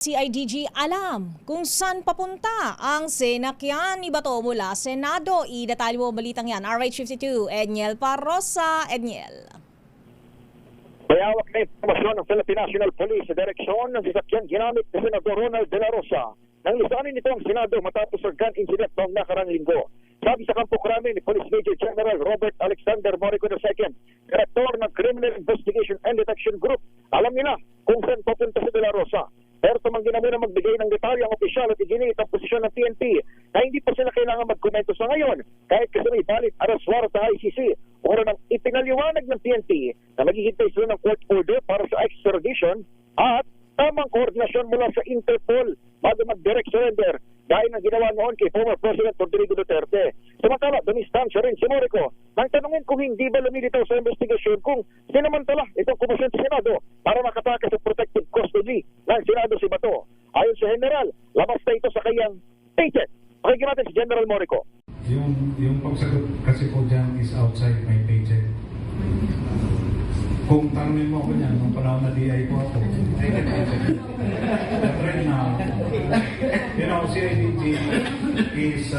CIDG alam kung saan papunta ang senakyan ni Bato mula Senado. Idatali mo balitang yan. RH52, Edniel Parrosa. Edniel. Bayawak na informasyon ng Philippine National Police sa direksyon ng sasakyan ginamit ni Senador Ronald De La Rosa nang lisanin nito ang Senado matapos ang gun incident noong nakarang linggo. Sabi sa Kampo Krami ni Police Major General Robert Alexander Morico II, Director ng Criminal Investigation and Detection Group, alam nila kung saan papunta si De La Rosa. Pero tumanggi na muna magbigay ng detalye ang opisyal at iginit ang posisyon ng PNP na hindi pa sila kailangan magkomento sa ngayon kahit kasi may valid arrest warrant sa ICC. Oro nang ipinaliwanag ng PNP na maghihintay sila ng court order para sa extradition at tamang koordinasyon mula sa Interpol bago mag-direct surrender dahil ng ginawa noon kay former President Rodrigo Duterte. Samantala, dumistansya rin si Morico nang tanungin kung hindi ba lumilitaw sa investigasyon kung sinamantala itong komisyon sa Senado para makatakas sa protective custody ng Senado si Bato. Ayon sa General, labas na ito sa kanyang paycheck. Pakinggan natin si General Morico. Yung pagsagot kasi po dyan is outside my paycheck. Kung tanongin mo ako niyan, nung panahon na DI ko ako, but right now, CIDG is,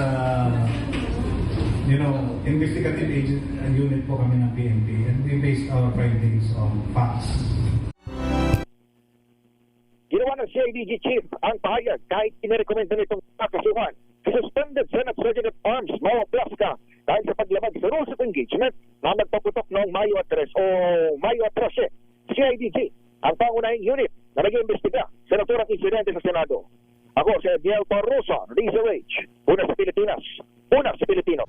investigative agent unit po kami ng PNP and we base our findings on facts. Ginawa ng CIDG Chief ang pahayag kahit inirekomenda nitong kakasuhan. Suspended Senate Sergeant at Arms Mao Plasca dahil sa paglamag sa rules of engagement na nagpaputok noong Mayo 13. CIDG ang pangunahing unit na nag-iimbestiga sa naturang insidente sa Senado. Ako si Edniel Parrosa, DZRH, una sa Pilipinas, una sa Pilipino.